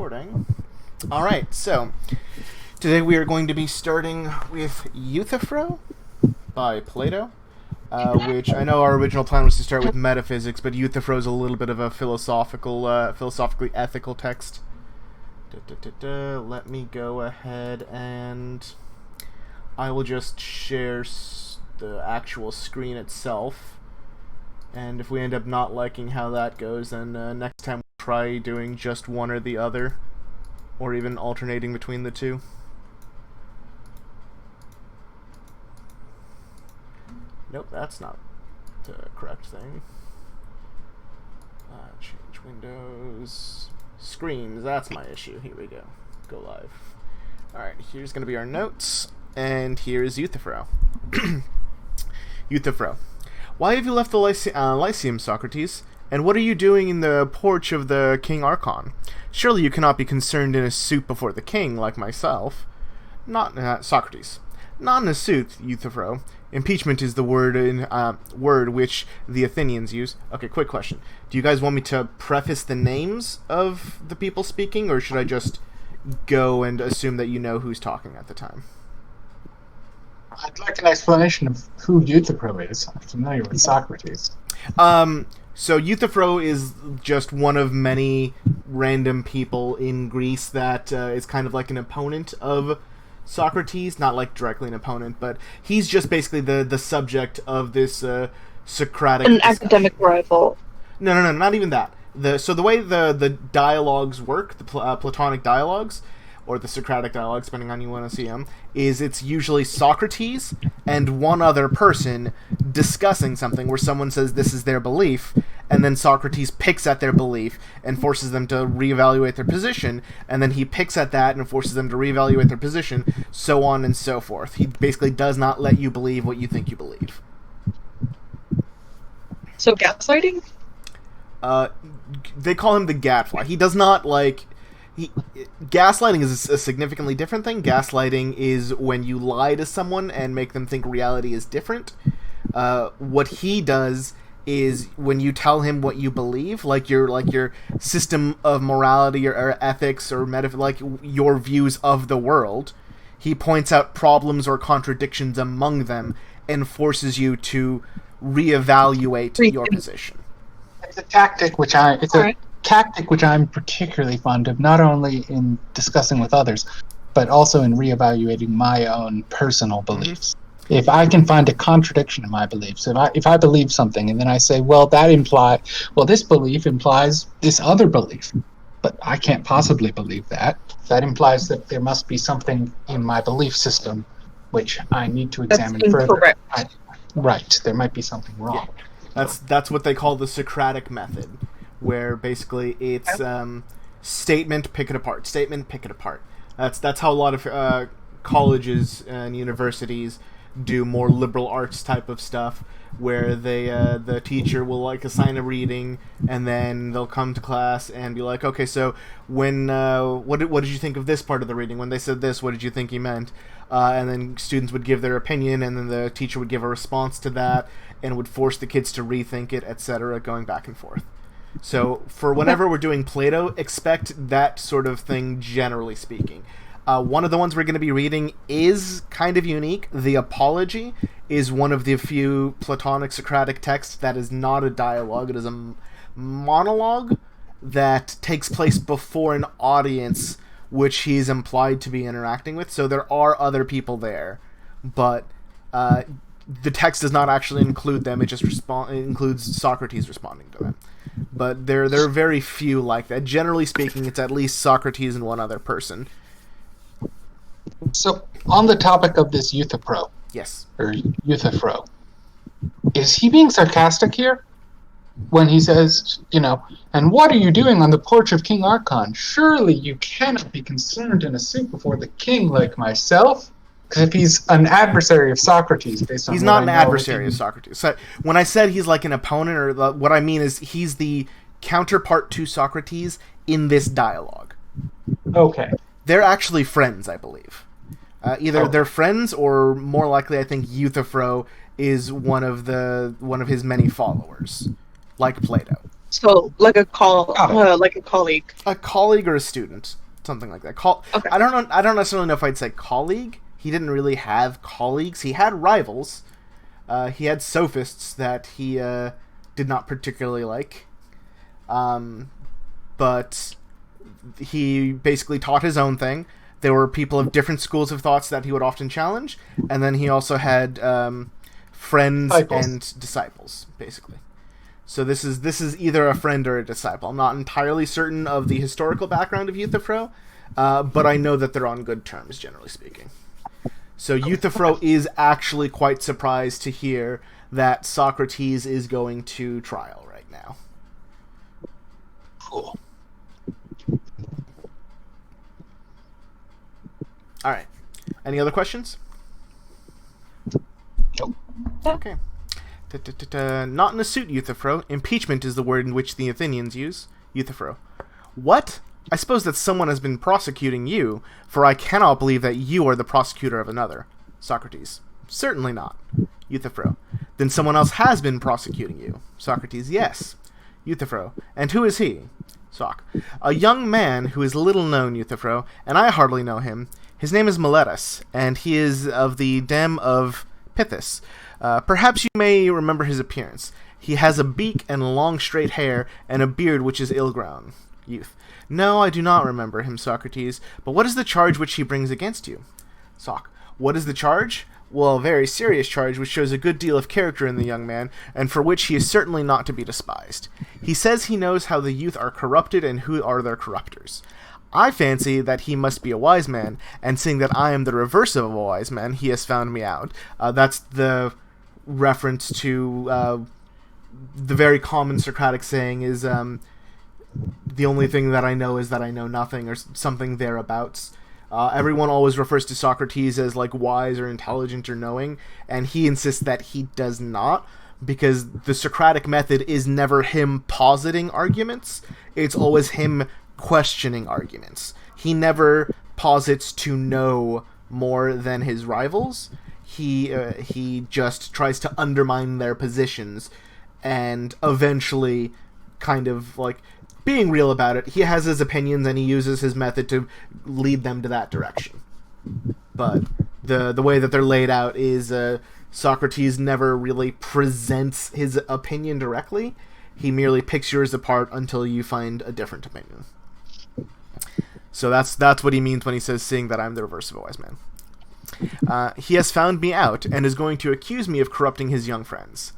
recording. Alright, so today we are going to be starting with Euthyphro by Plato, which I know our original plan was to start with metaphysics, but Euthyphro is a little bit of a philosophically ethical text. Let me go ahead and I will just share the actual screen itself. And if we end up not liking how that goes, then next time we'll try doing just one or the other, or even alternating between the two. Nope, that's not the correct thing. Change windows. Screens, that's my issue. Here we go. Go live. Alright, here's going to be our notes, and here's Euthyphro. Euthyphro. Why have you left the Lyceum, Socrates? And what are you doing in the porch of the King Archon? Surely you cannot be concerned in a suit before the king, like myself. Not Socrates. Not in a suit, Euthyphro. Impeachment is the word which the Athenians use. Okay, quick question. Do you guys want me to preface the names of the people speaking, or should I just go and assume that you know who's talking at the time? I'd like an explanation of who Euthyphro is. I'm familiar with Socrates. So Euthyphro is just one of many random people in Greece that is kind of like an opponent of Socrates. Not like directly an opponent, but he's just basically the subject of this Socratic discussion. Academic rival. No, not even that. So the way the dialogues work, the Platonic dialogues, or the Socratic dialogue, depending on how you want to see them, is it's usually Socrates and one other person discussing something where someone says this is their belief, and then Socrates picks at their belief and forces them to reevaluate their position, and then he picks at that and forces them to reevaluate their position, so on and so forth. He basically does not let you believe what you think you believe. So gaslighting? They call him the Gadfly. He does not gaslighting is a significantly different thing. Gaslighting is when you lie to someone and make them think reality is different. What he does is when you tell him what you believe, like your system of morality or ethics or like your views of the world, he points out problems or contradictions among them and forces you to reevaluate your position. It's a tactic which I'm particularly fond of, not only in discussing with others, but also in reevaluating my own personal beliefs. Mm-hmm. If I can find a contradiction in my beliefs, if I believe something and then I say, this belief implies this other belief, but I can't possibly believe that. That implies that there must be something in my belief system which I need to examine further. Right, there might be something wrong. Yeah. That's what they call the Socratic method, where basically it's statement, pick it apart. Statement, pick it apart. That's how a lot of colleges and universities do more liberal arts type of stuff, where the teacher will assign a reading, and then they'll come to class and be like, okay, so when what did you think of this part of the reading? When they said this, what did you think he meant? And then students would give their opinion, and then the teacher would give a response to that, and would force the kids to rethink it, etc., going back and forth. So for whenever we're doing Plato, expect that sort of thing, generally speaking. One of the ones we're going to be reading is kind of unique. The Apology is one of the few Platonic Socratic texts that is not a dialogue. It is a monologue that takes place before an audience which he's implied to be interacting with. So there are other people there, but the text does not actually include them. It just includes Socrates responding to them. But there are very few like that. Generally speaking, it's at least Socrates and one other person. So, on the topic of this Euthyphro, yes, or Euthyphro, is he being sarcastic here when he says, and what are you doing on the porch of King Archon? Surely you cannot be concerned in a suit before the king like myself? Because if he's an adversary of Socrates, based on he's not an adversary of Socrates. So when I said he's like an opponent, or what I mean is he's the counterpart to Socrates in this dialogue. Okay. They're actually friends, I believe. Either they're friends, or more likely, I think Euthyphro is one of his many followers, like Plato. So, like a like a colleague. A colleague or a student, something like that. Okay. I don't know. I don't necessarily know if I'd say colleague. He didn't really have colleagues. He had rivals. He had sophists that he did not particularly like. But he basically taught his own thing. There were people of different schools of thoughts that he would often challenge, and then he also had friends and disciples, basically. So this is either a friend or a disciple. I'm not entirely certain of the historical background of Euthyphro, but I know that they're on good terms, generally speaking. So Euthyphro is actually quite surprised to hear that Socrates is going to trial right now. Cool. All right. Any other questions? Nope. Okay. Not in a suit, Euthyphro. Impeachment is the word in which the Athenians use. Euthyphro. What? I suppose that someone has been prosecuting you, for I cannot believe that you are the prosecutor of another. Socrates. Certainly not. Euthyphro. Then someone else has been prosecuting you. Socrates. Yes. Euthyphro. And who is he? Soc. A young man who is little known, Euthyphro, and I hardly know him. His name is Meletus, and he is of the deme of Pithys. Perhaps you may remember his appearance. He has a beak and long straight hair, and a beard which is ill-grown. Youth. No, I do not remember him, Socrates, but what is the charge which he brings against you? Soc. What is the charge? Well, a very serious charge which shows a good deal of character in the young man, and for which he is certainly not to be despised. He says he knows how the youth are corrupted and who are their corruptors. I fancy that he must be a wise man, and seeing that I am the reverse of a wise man, he has found me out. That's the reference to the very common Socratic saying is, the only thing that I know is that I know nothing, or something thereabouts. Everyone always refers to Socrates as like wise or intelligent or knowing, and he insists that he does not, because the Socratic method is never him positing arguments, it's always him questioning arguments. He posits to know more than his rivals. He just tries to undermine their positions, and eventually, kind of like being real about it, he has his opinions and he uses his method to lead them to that direction. But the way that they're laid out is Socrates never really presents his opinion directly. He merely picks yours apart until you find a different opinion. So that's what he means when he says, seeing that I'm the reverse of a wise man. He has found me out, and is going to accuse me of corrupting his young friends.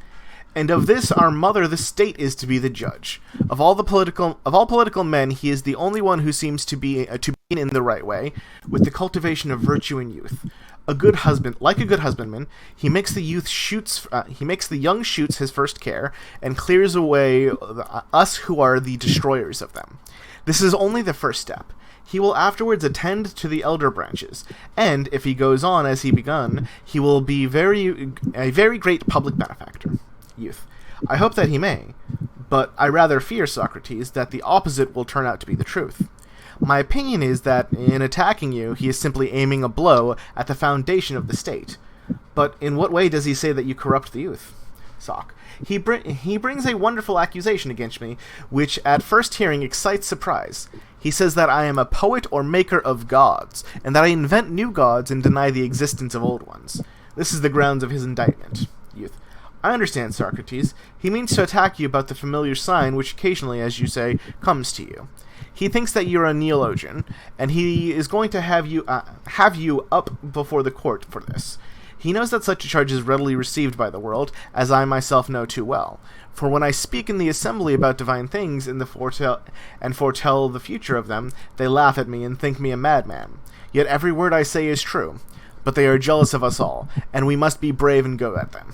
And of this our mother the state is to be the judge. Of all political men, he is the only one who seems to be in the right way, with the cultivation of virtue in youth. A good husband, like a good husbandman, he makes the young shoots his first care, and clears away us who are the destroyers of them. This is only the first step. He will afterwards attend to the elder branches, and, if he goes on as he begun, he will be a very great public benefactor. Youth. I hope that he may, but I rather fear, Socrates, that the opposite will turn out to be the truth. My opinion is that, in attacking you, he is simply aiming a blow at the foundation of the state. But in what way does he say that you corrupt the youth? Soc. He brings a wonderful accusation against me, which at first hearing excites surprise. He says that I am a poet or maker of gods, and that I invent new gods and deny the existence of old ones. This is the grounds of his indictment. Youth. I understand, Socrates. He means to attack you about the familiar sign which occasionally, as you say, comes to you. He thinks that you're a neologian, and he is going to have you up before the court for this. He knows that such a charge is readily received by the world, as I myself know too well. For when I speak in the assembly about divine things and foretell the future of them, they laugh at me and think me a madman. Yet every word I say is true. But they are jealous of us all, and we must be brave and go at them.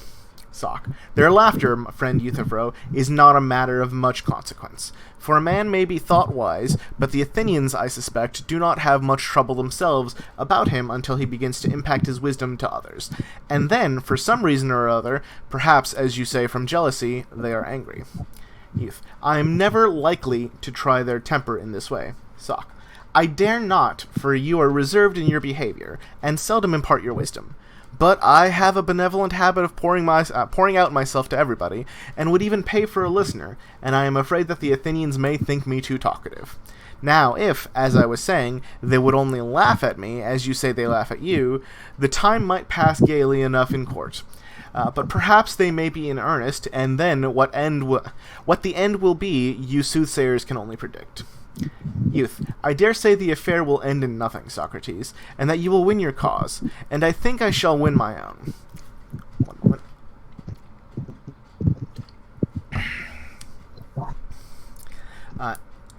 Soc. Their laughter, friend Euthyphro, is not a matter of much consequence. For a man may be thought wise, but the Athenians, I suspect, do not have much trouble themselves about him until he begins to impact his wisdom to others. And then, for some reason or other, perhaps, as you say, from jealousy, they are angry. Youth. I am never likely to try their temper in this way. Soc. I dare not, for you are reserved in your behavior, and seldom impart your wisdom. But I have a benevolent habit of pouring out myself to everybody, and would even pay for a listener, and I am afraid that the Athenians may think me too talkative. Now, if, as I was saying, they would only laugh at me, as you say they laugh at you, the time might pass gaily enough in court. But perhaps they may be in earnest, and then what the end will be, you soothsayers can only predict. Youth, I dare say the affair will end in nothing, Socrates, and that you will win your cause, and I think I shall win my own. One moment.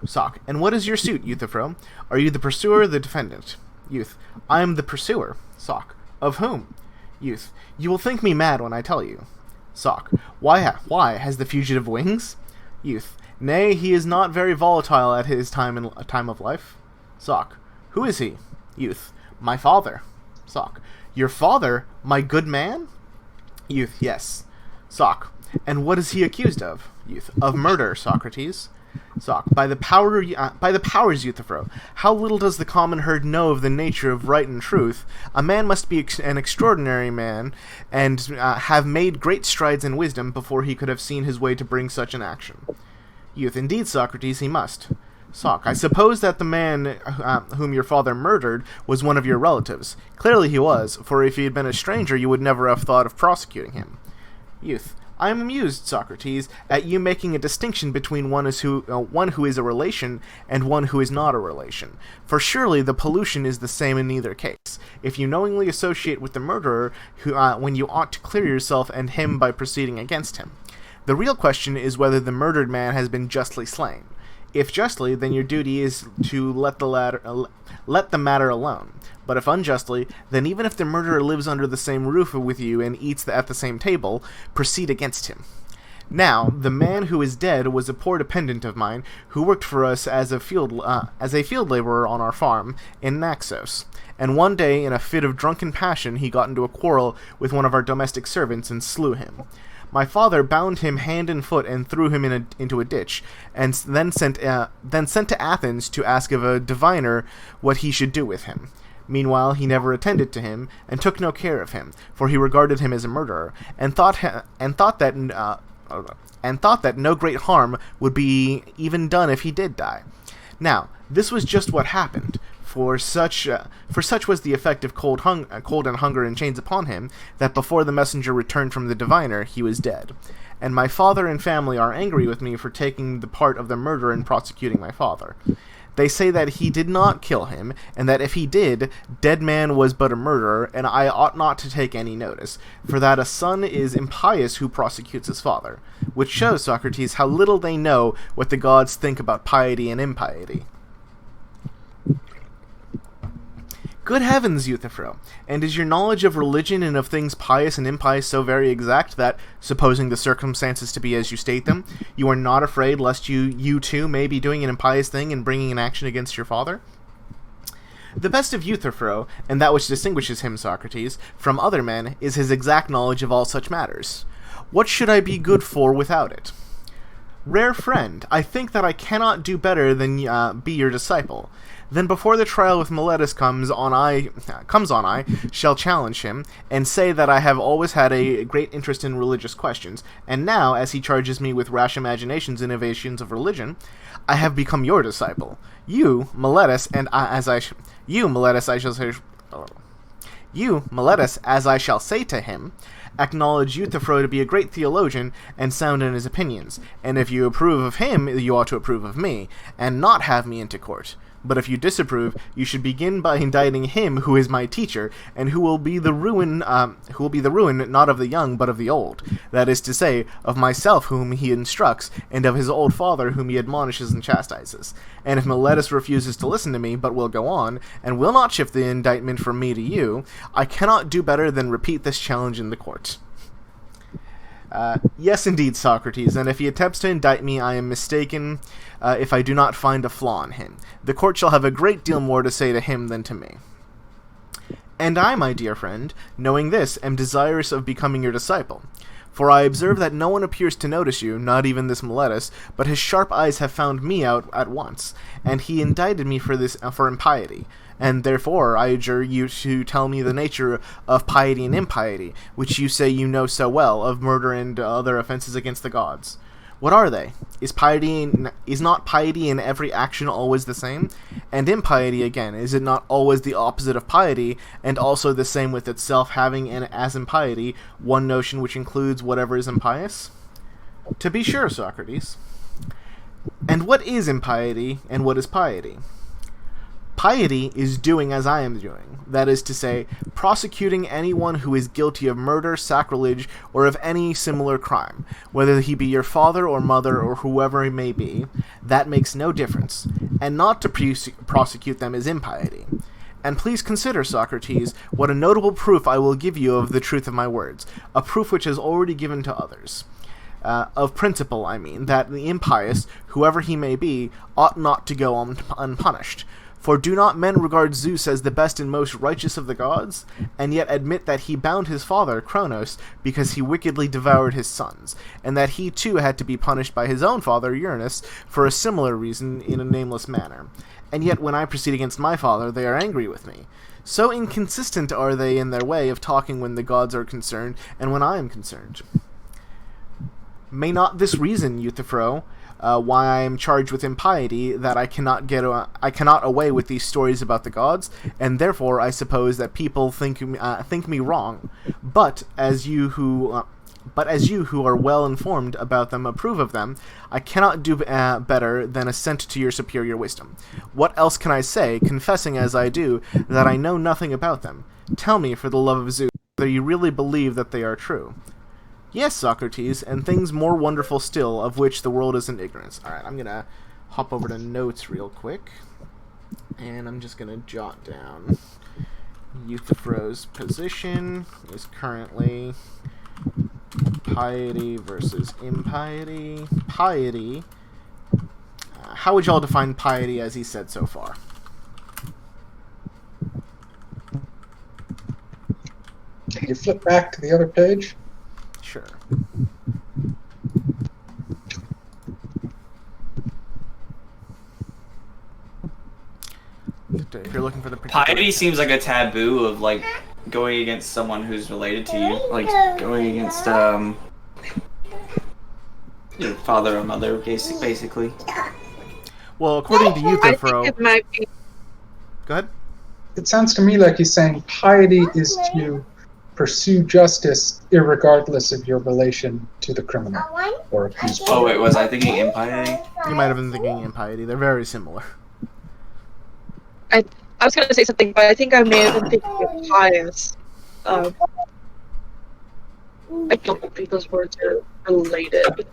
Soc, and what is your suit, Euthyphro? Are you the pursuer or the defendant? Youth, I am the pursuer. Soc, of whom? Youth, you will think me mad when I tell you. Soc, why, has the fugitive wings? Youth, nay, he is not very volatile at his time of life. Soc, who is he? Youth, my father. Soc, your father, my good man? Youth, yes. Soc, and what is he accused of? Youth, of murder, Socrates. Soc, by the powers, Euthyphro, how little does the common herd know of the nature of right and truth. A man must be an extraordinary man, and have made great strides in wisdom before he could have seen his way to bring such an action. Youth, indeed, Socrates, he must. Soc, I suppose that the man whom your father murdered was one of your relatives. Clearly he was, for if he had been a stranger, you would never have thought of prosecuting him. Youth, I am amused, Socrates, at you making a distinction between one who is a relation and one who is not a relation. For surely the pollution is the same in either case. If you knowingly associate with the murderer, when you ought to clear yourself and him by proceeding against him. The real question is whether the murdered man has been justly slain. If justly, then your duty is to let the matter alone. But if unjustly, then even if the murderer lives under the same roof with you and eats at the same table, proceed against him. Now, the man who is dead was a poor dependent of mine who worked for us as a field laborer on our farm in Naxos. And one day, in a fit of drunken passion, he got into a quarrel with one of our domestic servants and slew him. My father bound him hand and foot and threw him into a ditch, and then sent to Athens to ask of a diviner what he should do with him. Meanwhile, he never attended to him, and took no care of him, for he regarded him as a murderer, and thought that no great harm would be even done if he did die. Now, this was just what happened. For such was the effect of cold and hunger and chains upon him, that before the messenger returned from the diviner, he was dead. And my father and family are angry with me for taking the part of the murderer in prosecuting my father. They say that he did not kill him, and that if he did, dead man was but a murderer, and I ought not to take any notice, for that a son is impious who prosecutes his father. Which shows, Socrates, how little they know what the gods think about piety and impiety. Good heavens, Euthyphro! And is your knowledge of religion and of things pious and impious so very exact that, supposing the circumstances to be as you state them, you are not afraid lest you too may be doing an impious thing and bringing an action against your father? The best of Euthyphro, and that which distinguishes him, Socrates, from other men, is his exact knowledge of all such matters. What should I be good for without it? Rare friend, I think that I cannot do better than be your disciple. Then before the trial with Meletus comes on, I shall challenge him, and say that I have always had a great interest in religious questions, and now, as he charges me with rash imaginations and innovations of religion, I have become your disciple. You, Meletus, as I shall say to him, acknowledge Euthyphro to be a great theologian and sound in his opinions, and if you approve of him, you ought to approve of me, and not have me into court. But if you disapprove, you should begin by indicting him who is my teacher, and who will be the ruin not of the young but of the old, that is to say, of myself whom he instructs, and of his old father whom he admonishes and chastises. And if Meletus refuses to listen to me, but will go on, and will not shift the indictment from me to you, I cannot do better than repeat this challenge in the court. Yes, indeed, Socrates, and if he attempts to indict me, I am mistaken if I do not find a flaw in him. The court shall have a great deal more to say to him than to me. And I, my dear friend, knowing this, am desirous of becoming your disciple. For I observe that no one appears to notice you, not even this Miletus, but his sharp eyes have found me out at once, and he indicted me for impiety. And therefore I adjure you to tell me the nature of piety and impiety, which you say you know so well, of murder and other offenses against the gods. What are they? Is not piety in every action always the same? And impiety, again, is it not always the opposite of piety, and also the same with itself, having as impiety one notion which includes whatever is impious? To be sure, Socrates. And what is impiety, and what is piety? Piety is doing as I am doing, that is to say, prosecuting anyone who is guilty of murder, sacrilege, or of any similar crime, whether he be your father or mother or whoever he may be. That makes no difference, and not to prosecute them is impiety. And please consider, Socrates, what a notable proof I will give you of the truth of my words, a proof which is already given to others. Of principle, I mean, that the impious, whoever he may be, ought not to go unpunished. For do not men regard Zeus as the best and most righteous of the gods, and yet admit that he bound his father, Cronos, because he wickedly devoured his sons, and that he too had to be punished by his own father, Uranus, for a similar reason in a nameless manner. And yet when I proceed against my father, they are angry with me. So inconsistent are they in their way of talking when the gods are concerned, and when I am concerned. May not this reason, Euthyphro, why I am charged with impiety, that I cannot away with these stories about the gods, and therefore I suppose that people think me wrong. But as you who are well informed about them approve of them, I cannot do better than assent to your superior wisdom. What else can I say, confessing as I do that I know nothing about them? Tell me, for the love of Zeus, whether you really believe that they are true. Yes, Socrates, and things more wonderful still, of which the world is in ignorance. Alright, I'm gonna hop over to notes real quick, and I'm just gonna jot down Euthyphro's position is currently piety versus impiety. Piety. How would y'all define piety as he said so far? Can you flip back to the other page? Sure. If you're looking for the piety seems like a taboo of like going against someone who's related to you, like going against your father or mother, basically. Well, according to Euthyphro, I think it might be. Go ahead. It sounds to me like he's saying piety is to pursue justice irregardless of your relation to the criminal or accused. Oh wait, was I thinking impiety? You might have been thinking impiety. They're very similar. I was going to say something, but I think I may have been thinking of pious. I don't think those words are related.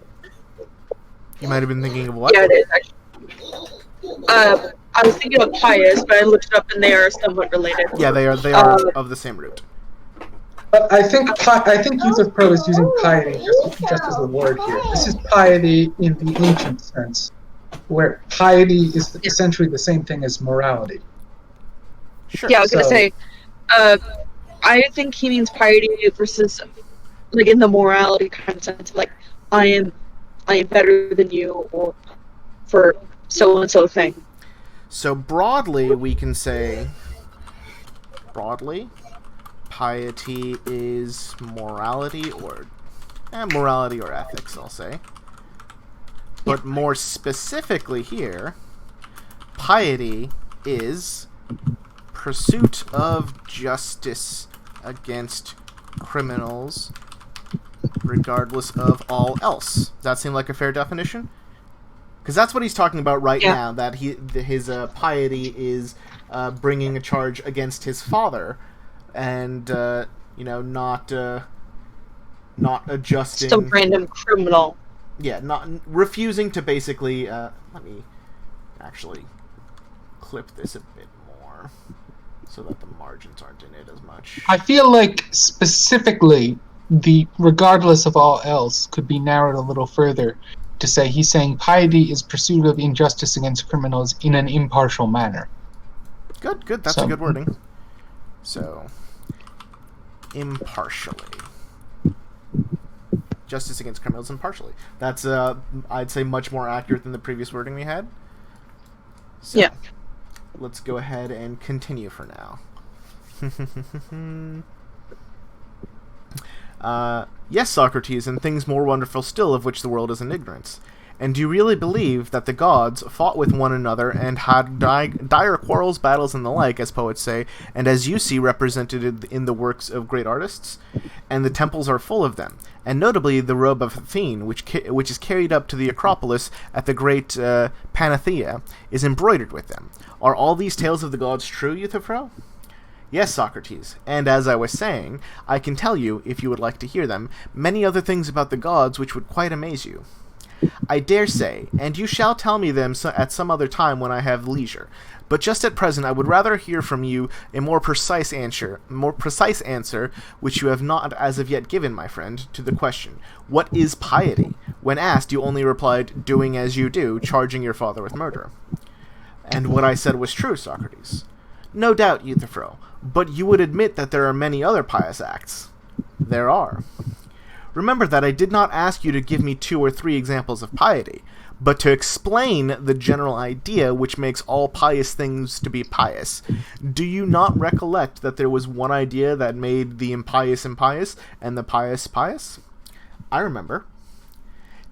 You might have been thinking of what? Yeah, it is, actually. I was thinking of pious, but I looked it up and they are somewhat related. Yeah, they are of the same root. But I think Euthyphro is using piety just as the word here. This is piety in the ancient sense, where piety is essentially the same thing as morality. Sure. Yeah, I was going to say, I think he means piety versus, like, in the morality kind of sense, like, I am better than you, or for so-and-so thing. So broadly, we can say, piety is morality or ethics, I'll say. But more specifically here, piety is pursuit of justice against criminals regardless of all else. Does that seem like a fair definition? Because that's what he's talking about right now, that his piety is bringing a charge against his father and not adjusting some random criminal. Yeah, not refusing to basically let me actually clip this a bit more so that the margins aren't in it as much. I feel like specifically the regardless of all else could be narrowed a little further to say he's saying piety is pursuit of injustice against criminals in an impartial manner. Good. That's a good wording. So, impartially. justice against criminals impartially. That's, I'd say, much more accurate than the previous wording we had. So, Yeah. let's go ahead and continue for now. Yes, Socrates, and things more wonderful still of which the world is in ignorance. And do you really believe that the gods fought with one another and had dire quarrels, battles, and the like, as poets say, and as you see represented in the works of great artists? And the temples are full of them, and notably the robe of Athene, which is carried up to the Acropolis at the great Panacea, is embroidered with them. Are all these tales of the gods true, Euthyphro? Yes, Socrates, and as I was saying, I can tell you, if you would like to hear them, many other things about the gods which would quite amaze you. I dare say, and you shall tell me them at some other time when I have leisure. But just at present, I would rather hear from you a more precise answer, which you have not as of yet given, my friend, to the question, what is piety? When asked, you only replied, doing as you do, charging your father with murder. And what I said was true, Socrates. No doubt, Euthyphro, but you would admit that there are many other pious acts. There are. Remember that I did not ask you to give me 2 or 3 examples of piety, but to explain the general idea which makes all pious things to be pious. Do you not recollect that there was one idea that made the impious impious, and the pious pious? I remember.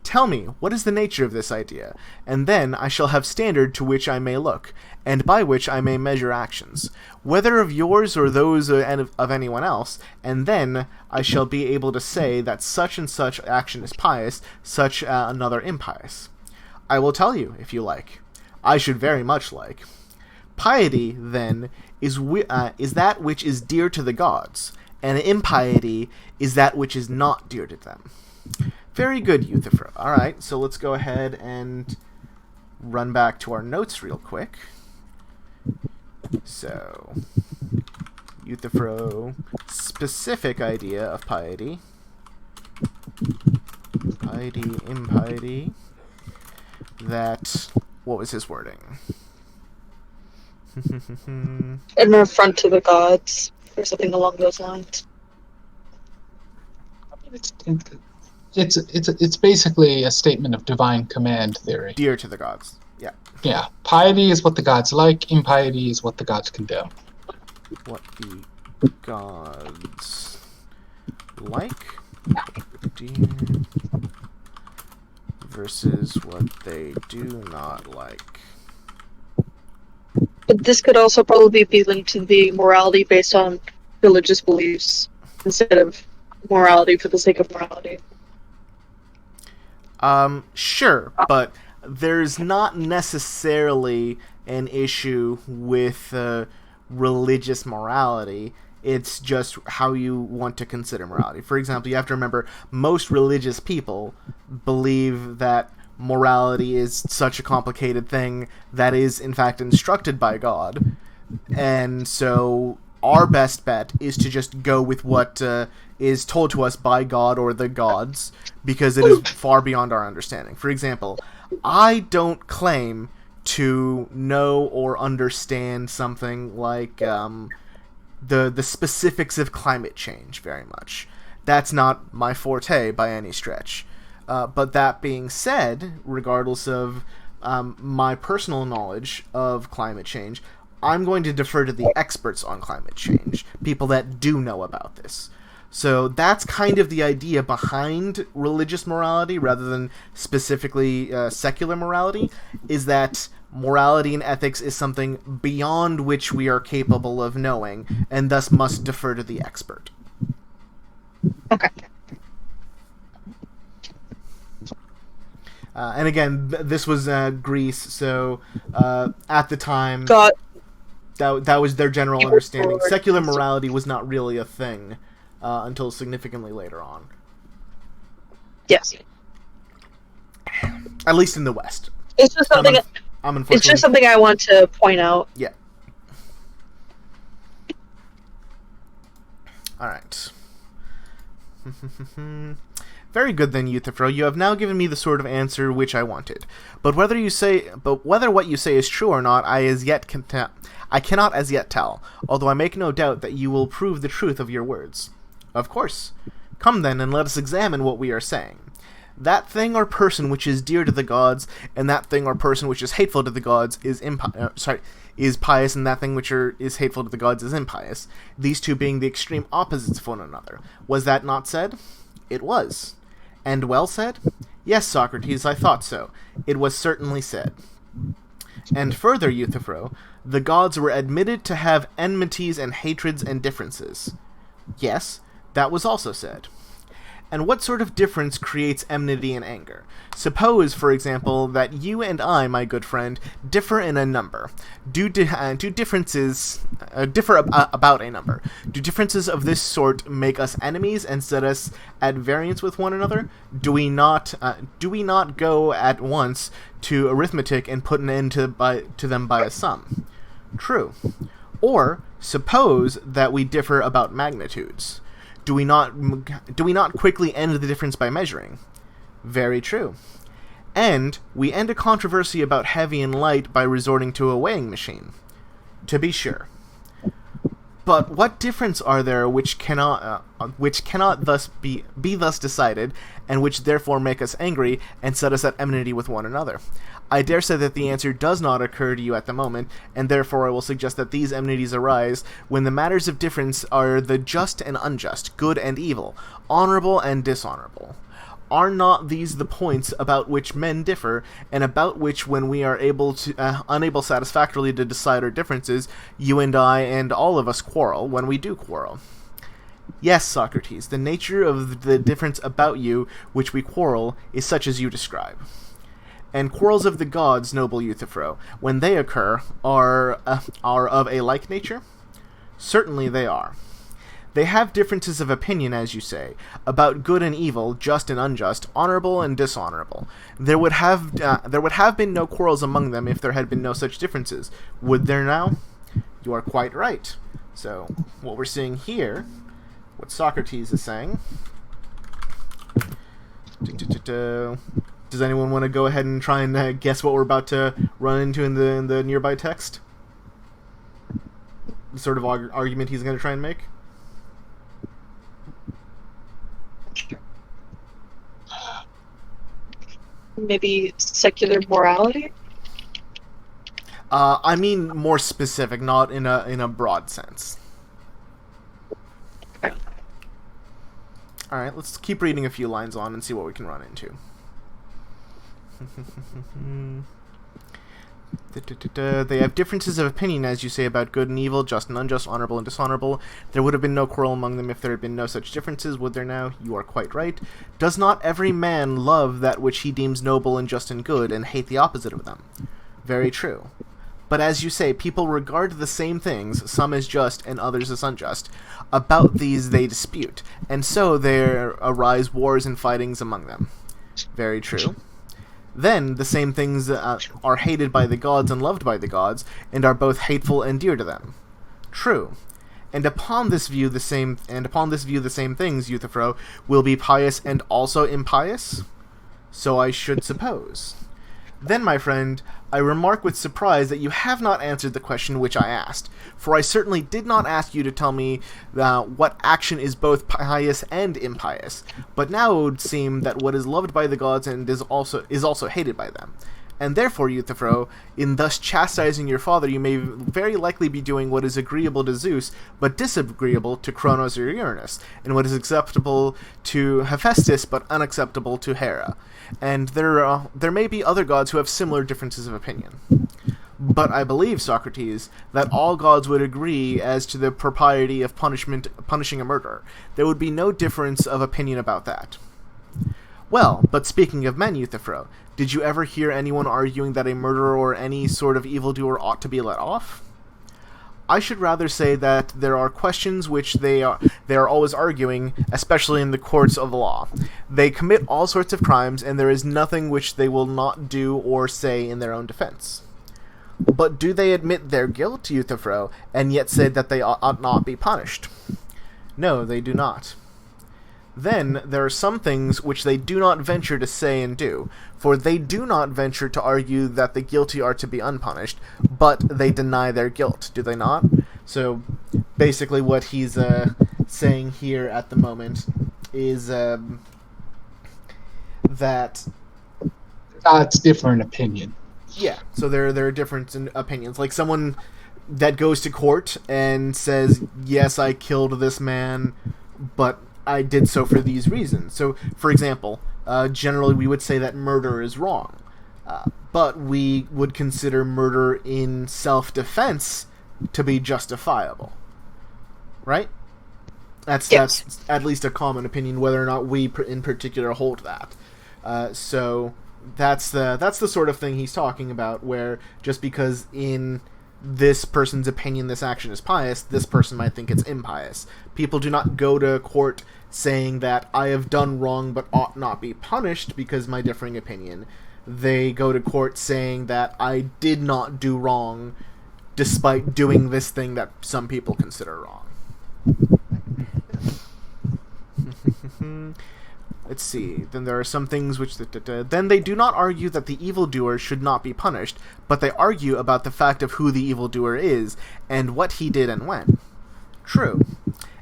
Tell me, what is the nature of this idea, and then I shall have standard to which I may look, and by which I may measure actions, whether of yours or those of anyone else, and then I shall be able to say that such and such action is pious, such another impious. I will tell you, if you like. I should very much like. Piety, then, is that which is dear to the gods, and impiety is that which is not dear to them. Very good, Euthyphro. Alright, so let's go ahead and run back to our notes real quick. So, Euthyphro, specific idea of piety. Piety, impiety. That, what was his wording? An affront to the gods, or something along those lines. It's basically a statement of divine command theory. Dear to the gods. Yeah. Yeah. Piety is what the gods like. Impiety is what the gods condemn. What the gods like. Dear versus what they do not like. But this could also probably be linked to the morality based on religious beliefs instead of morality for the sake of morality. Sure, but there's not necessarily an issue with religious morality. It's just how you want to consider morality. For example, you have to remember, most religious people believe that morality is such a complicated thing that is, in fact, instructed by God. And so our best bet is to just go with what is told to us by God or the gods, because it is far beyond our understanding. For example, I don't claim to know or understand something like the specifics of climate change very much. That's not my forte by any stretch. But that being said, regardless of my personal knowledge of climate change, I'm going to defer to the experts on climate change, people that do know about this. So that's kind of the idea behind religious morality, rather than specifically secular morality, is that morality and ethics is something beyond which we are capable of knowing, and thus must defer to the expert. Okay. And again, this was Greece, so at the time, God. that was their general understanding. Secular morality was not really a thing until significantly later on. Yes. At least in the West. It's just something. It's just something I want to point out. Yeah. All right. Very good then, Euthyphro. You have now given me the sort of answer which I wanted. But whether what you say is true or not, I cannot as yet tell. Although I make no doubt that you will prove the truth of your words. Of course. Come then, and let us examine what we are saying. That thing or person which is dear to the gods, and that thing or person which is hateful to the gods is pious, and that thing which is hateful to the gods is impious, these two being the extreme opposites of one another. Was that not said? It was. And well said? Yes, Socrates, I thought so. It was certainly said. And further, Euthyphro, the gods were admitted to have enmities and hatreds and differences. Yes, that was also said. And what sort of difference creates enmity and anger? Suppose, for example, that you and I, my good friend, differ in a number. Do differences differ about a number? Do differences of this sort make us enemies and set us at variance with one another? Do we not go at once to arithmetic and put an end to them by a sum? True. Or suppose that we differ about magnitudes. Do we not quickly end the difference by measuring? Very true. And we end a controversy about heavy and light by resorting to a weighing machine. To be sure. But what difference are there which cannot thus be thus decided, and which therefore make us angry and set us at enmity with one another? I dare say that the answer does not occur to you at the moment, and therefore I will suggest that these enmities arise when the matters of difference are the just and unjust, good and evil, honorable and dishonorable. Are not these the points about which men differ, and about which, when we are unable satisfactorily to decide our differences, you and I and all of us quarrel, when we do quarrel? Yes, Socrates, the nature of the difference about you which we quarrel is such as you describe. And quarrels of the gods, noble Euthyphro, when they occur, are of a like nature? Certainly they are. They have differences of opinion, as you say, about good and evil, just and unjust, honorable and dishonorable. There would have been no quarrels among them if there had been no such differences. Would there now? You are quite right. So, what we're seeing here, what Socrates is saying... Does anyone want to go ahead and try and guess what we're about to run into in the nearby text? The sort of argument he's going to try and make? Maybe secular morality? I mean more specific, not in a broad sense. Okay. Alright, let's keep reading a few lines on and see what we can run into. They have differences of opinion, as you say, about good and evil, just and unjust, honorable and dishonorable. There would have been no quarrel among them if there had been no such differences, would there now? You are quite right. Does not every man love that which he deems noble and just and good, and hate the opposite of them? Very true. But as you say, people regard the same things, some as just and others as unjust. About these they dispute, and so there arise wars and fightings among them. Very true. Then the same things are hated by the gods and loved by the gods, and are both hateful and dear to them. True. And upon this view the same things, Euthyphro, will be pious and also impious? So I should suppose. Then, my friend, I remark with surprise that you have not answered the question which I asked, for I certainly did not ask you to tell me what action is both pious and impious, but now it would seem that what is loved by the gods and is also hated by them. And therefore, Euthyphro, in thus chastising your father, you may very likely be doing what is agreeable to Zeus, but disagreeable to Cronos or Uranus, and what is acceptable to Hephaestus, but unacceptable to Hera. And there may be other gods who have similar differences of opinion. But I believe, Socrates, that all gods would agree as to the propriety of punishing a murderer. There would be no difference of opinion about that. Well, but speaking of men, Euthyphro, did you ever hear anyone arguing that a murderer or any sort of evildoer ought to be let off? I should rather say that there are questions which they are always arguing, especially in the courts of law. They commit all sorts of crimes, and there is nothing which they will not do or say in their own defense. But do they admit their guilt, Euthyphro, and yet say that they ought not be punished? No, they do not. Then there are some things which they do not venture to say and do, for they do not venture to argue that the guilty are to be unpunished, but they deny their guilt, do they not? So, basically what he's saying here at the moment is that Gods differ in opinion. yeah. So there are different opinions. Like someone that goes to court and says, "Yes, I killed this man, but I did so for these reasons." So, for example, generally we would say that murder is wrong, but we would consider murder in self-defense to be justifiable, right? That's at least a common opinion, whether or not we in particular hold that. So that's the sort of thing he's talking about, where just because in this person's opinion this action is pious, this person might think it's impious. People do not go to court saying that I have done wrong but ought not be punished because my differing opinion. They go to court saying that I did not do wrong despite doing this thing that some people consider wrong. Let's see. Then there are some things which... Then they do not argue that the evildoer should not be punished, but they argue about the fact of who the evildoer is, and what he did and when. True.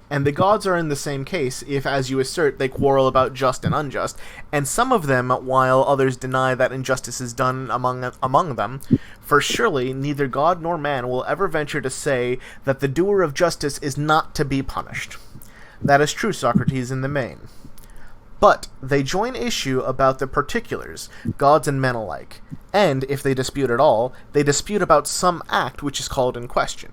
And the gods are in the same case if, as you assert, they quarrel about just and unjust, and some of them, while others deny that injustice is done among them, for surely neither god nor man will ever venture to say that the doer of justice is not to be punished. That is true, Socrates, in the main. But they join issue about the particulars, gods and men alike, and, if they dispute at all, they dispute about some act which is called in question,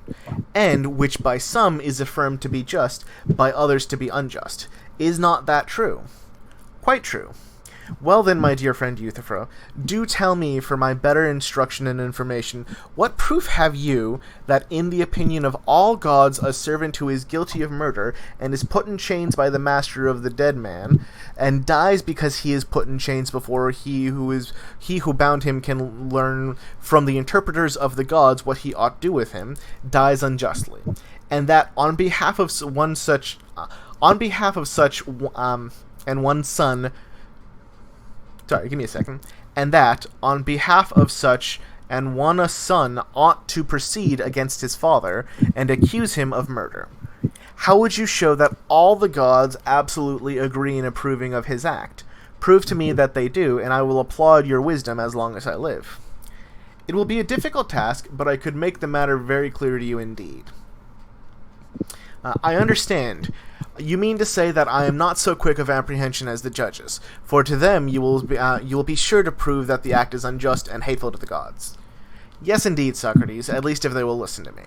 and which by some is affirmed to be just, by others to be unjust. Is not that true? Quite true. Well then, my dear friend Euthyphro, do tell me, for my better instruction and information, what proof have you that in the opinion of all gods a servant who is guilty of murder, and is put in chains by the master of the dead man, and dies because he is put in chains before he who bound him can learn from the interpreters of the gods what he ought do with him, dies unjustly, and that on behalf of such and one son... Sorry, give me a second. And that, on behalf of such and one a son ought to proceed against his father, and accuse him of murder. How would you show that all the gods absolutely agree in approving of his act? Prove to me that they do, and I will applaud your wisdom as long as I live. It will be a difficult task, but I could make the matter very clear to you indeed. I understand. You mean to say that I am not so quick of apprehension as the judges, for to them you will be sure to prove that the act is unjust and hateful to the gods. Yes, indeed, Socrates, at least if they will listen to me.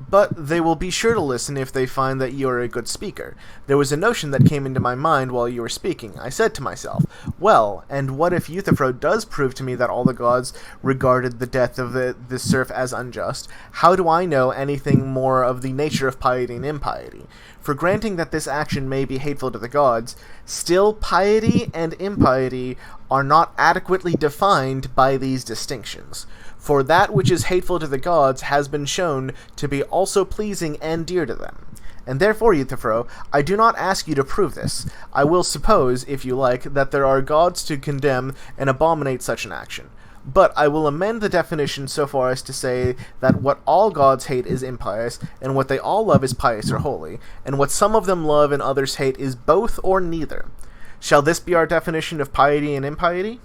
But they will be sure to listen if they find that you are a good speaker. There was a notion that came into my mind while you were speaking. I said to myself, well, and what if Euthyphro does prove to me that all the gods regarded the death of the serf as unjust? How do I know anything more of the nature of piety and impiety? For granting that this action may be hateful to the gods, still piety and impiety are not adequately defined by these distinctions. For that which is hateful to the gods has been shown to be also pleasing and dear to them. And therefore, Euthyphro, I do not ask you to prove this. I will suppose, if you like, that there are gods to condemn and abominate such an action. But I will amend the definition so far as to say that what all gods hate is impious, and what they all love is pious or holy, and what some of them love and others hate is both or neither. Shall this be our definition of piety and impiety?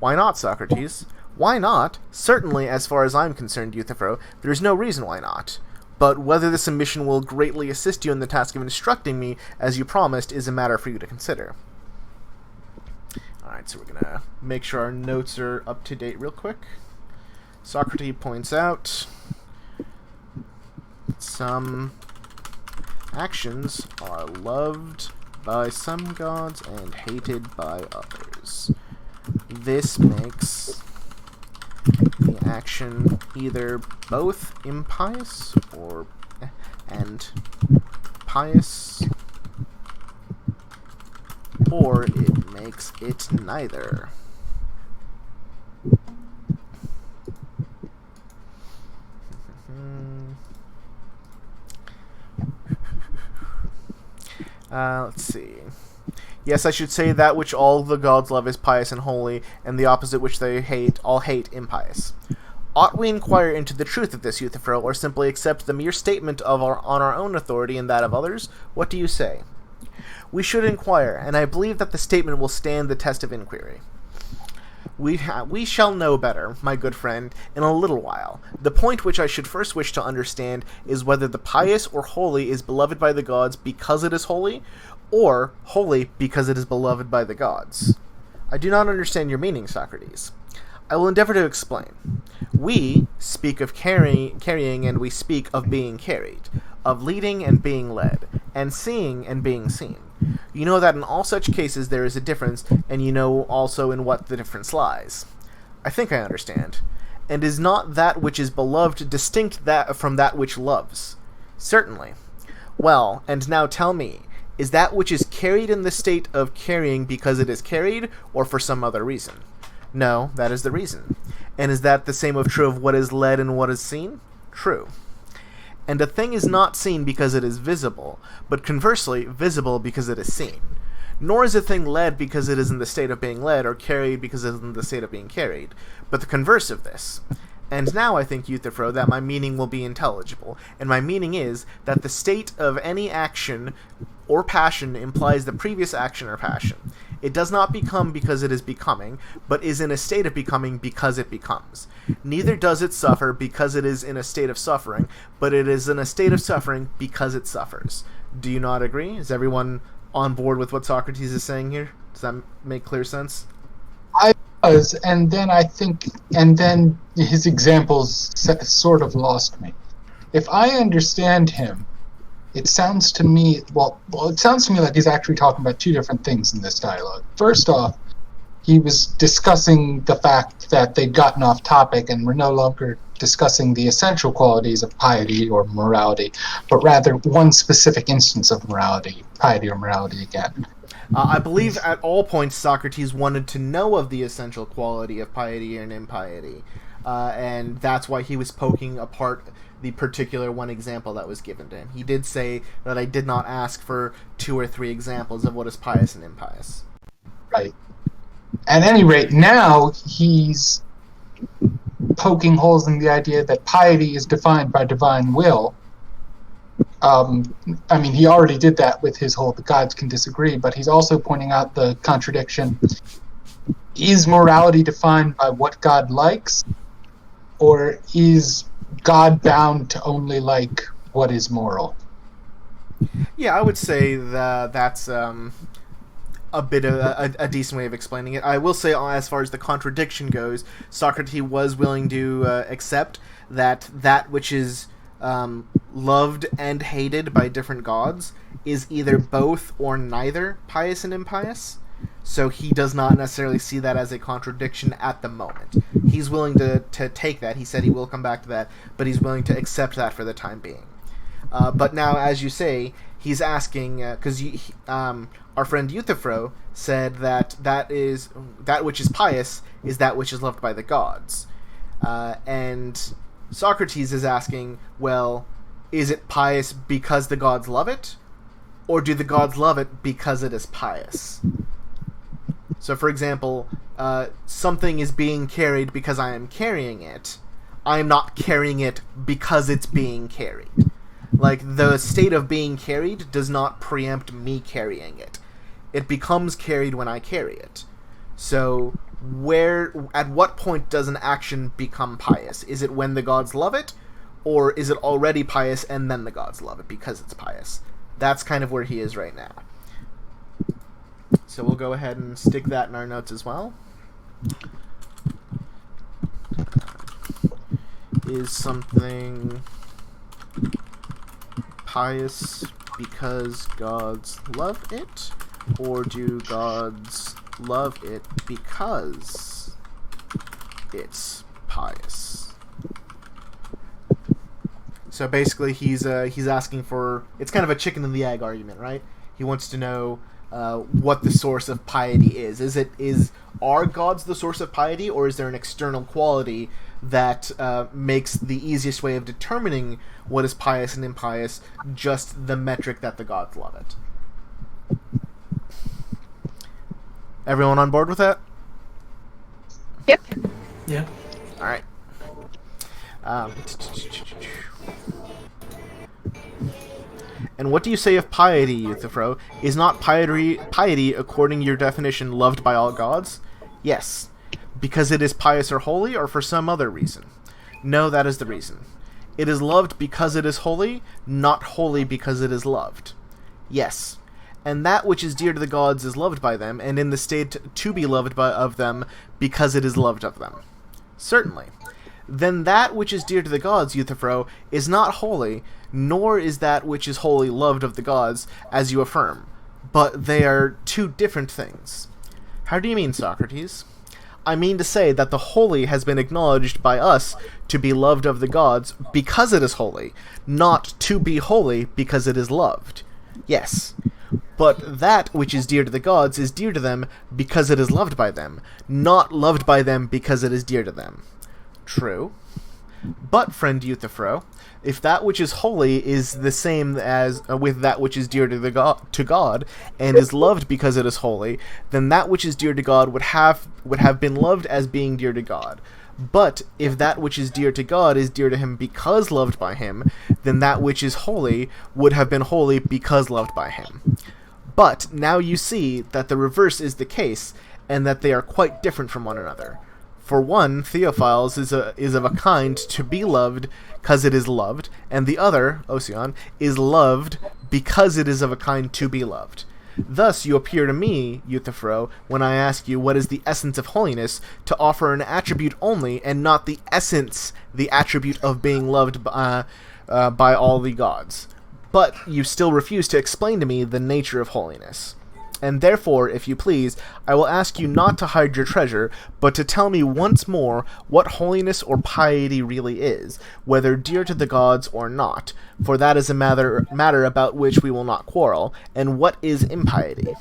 Why not, Socrates? Why not? Certainly, as far as I'm concerned, Euthyphro, there is no reason why not. But whether this omission will greatly assist you in the task of instructing me, as you promised, is a matter for you to consider. Alright, so we're going to make sure our notes are up to date real quick. Socrates points out some actions are loved by some gods and hated by others. This makes the action either both impious and pious, or it makes it neither. Let's see. Yes, I should say that which all the gods love is pious and holy, and the opposite which they hate, all hate, impious. Ought we inquire into the truth of this, Euthyphro, or simply accept the mere statement on our own authority and that of others? What do you say? We should inquire, and I believe that the statement will stand the test of inquiry. We shall know better, my good friend, in a little while. The point which I should first wish to understand is whether the pious or holy is beloved by the gods because it is holy, or holy because it is beloved by the gods. I do not understand your meaning, Socrates. I will endeavor to explain. We speak of carrying and we speak of being carried, of leading and being led, and seeing and being seen. You know that in all such cases there is a difference, and you know also in what the difference lies. I think I understand. And is not that which is beloved distinct from that which loves? Certainly. Well, and now tell me, is that which is carried in the state of carrying because it is carried, or for some other reason? No, that is the reason. And is that the same true of what is led and what is seen? True. And a thing is not seen because it is visible, but conversely, visible because it is seen. Nor is a thing led because it is in the state of being led, or carried because it is in the state of being carried, but the converse of this. And now I think, Euthyphro, that my meaning will be intelligible, and my meaning is that the state of any action or passion implies the previous action or passion. It does not become because it is becoming, but is in a state of becoming because it becomes. Neither does it suffer because it is in a state of suffering, but it is in a state of suffering because it suffers. Do you not agree? Is everyone on board with what Socrates is saying here? Does that make clear sense? I was, and then his examples sort of lost me. If I understand him, it sounds to me, it sounds to me like he's actually talking about two different things in this dialogue. First off, he was discussing the fact that they'd gotten off topic and were no longer discussing the essential qualities of piety or morality, but rather one specific instance of morality, piety or morality again. I believe at all points Socrates wanted to know of the essential quality of piety and impiety, and that's why he was poking apart the particular one example that was given to him. He did say that I did not ask for 2 or 3 examples of what is pious and impious. Right. At any rate, now he's poking holes in the idea that piety is defined by divine will. He already did that with his whole the gods can disagree, but he's also pointing out the contradiction. Is morality defined by what God likes, or is God bound to only like what is moral? Yeah, I would say that's a bit of a decent way of explaining it. I will say, as far as the contradiction goes, Socrates was willing to accept that which is loved and hated by different gods is either both or neither pious and impious. So he does not necessarily see that as a contradiction at the moment. He's willing to take that. He said he will come back to that, but he's willing to accept that for the time being. But now, as you say, he's asking, because our friend Euthyphro said that which is pious is that which is loved by the gods. And Socrates is asking, well, is it pious because the gods love it? Or do the gods love it because it is pious? So, for example, something is being carried because I am carrying it. I am not carrying it because it's being carried. Like, the state of being carried does not preempt me carrying it. It becomes carried when I carry it. So, at what point does an action become pious? Is it when the gods love it? Or is it already pious and then the gods love it because it's pious? That's kind of where he is right now. So we'll go ahead and stick that in our notes as well. Is something pious because gods love it? Or do gods love it because it's pious? So basically he's asking for... It's kind of a chicken and the egg argument, right? He wants to know what the source of piety is. Are gods the source of piety, or is there an external quality that makes the easiest way of determining what is pious and impious just the metric that the gods love it? Everyone on board with that? Yep. Yeah. All right. And what do you say of piety, Euthyphro? Is not piety, according to your definition, loved by all gods? Yes. Because it is pious or holy, or for some other reason? No, that is the reason. It is loved because it is holy, not holy because it is loved. Yes. And that which is dear to the gods is loved by them, and in the state to be loved of them, because it is loved of them. Certainly. Then that which is dear to the gods, Euthyphro, is not holy, nor is that which is holy loved of the gods, as you affirm. But they are two different things. How do you mean, Socrates? I mean to say that the holy has been acknowledged by us to be loved of the gods because it is holy, not to be holy because it is loved. Yes. But that which is dear to the gods is dear to them because it is loved by them, not loved by them because it is dear to them. True. But, friend Euthyphro, if that which is holy is the same as with that which is dear to God, and is loved because it is holy, then that which is dear to God would have been loved as being dear to God. But if that which is dear to God is dear to him because loved by him, then that which is holy would have been holy because loved by him. But now you see that the reverse is the case, and that they are quite different from one another. For one, Theophiles is of a kind to be loved because it is loved, and the other, Osion, is loved because it is of a kind to be loved. Thus you appear to me, Euthyphro, when I ask you what is the essence of holiness, to offer an attribute only, and not the essence, the attribute of being loved by all the gods. But you still refuse to explain to me the nature of holiness. And therefore, if you please, I will ask you not to hide your treasure, but to tell me once more what holiness or piety really is, whether dear to the gods or not, for that is a matter about which we will not quarrel, and what is impiety.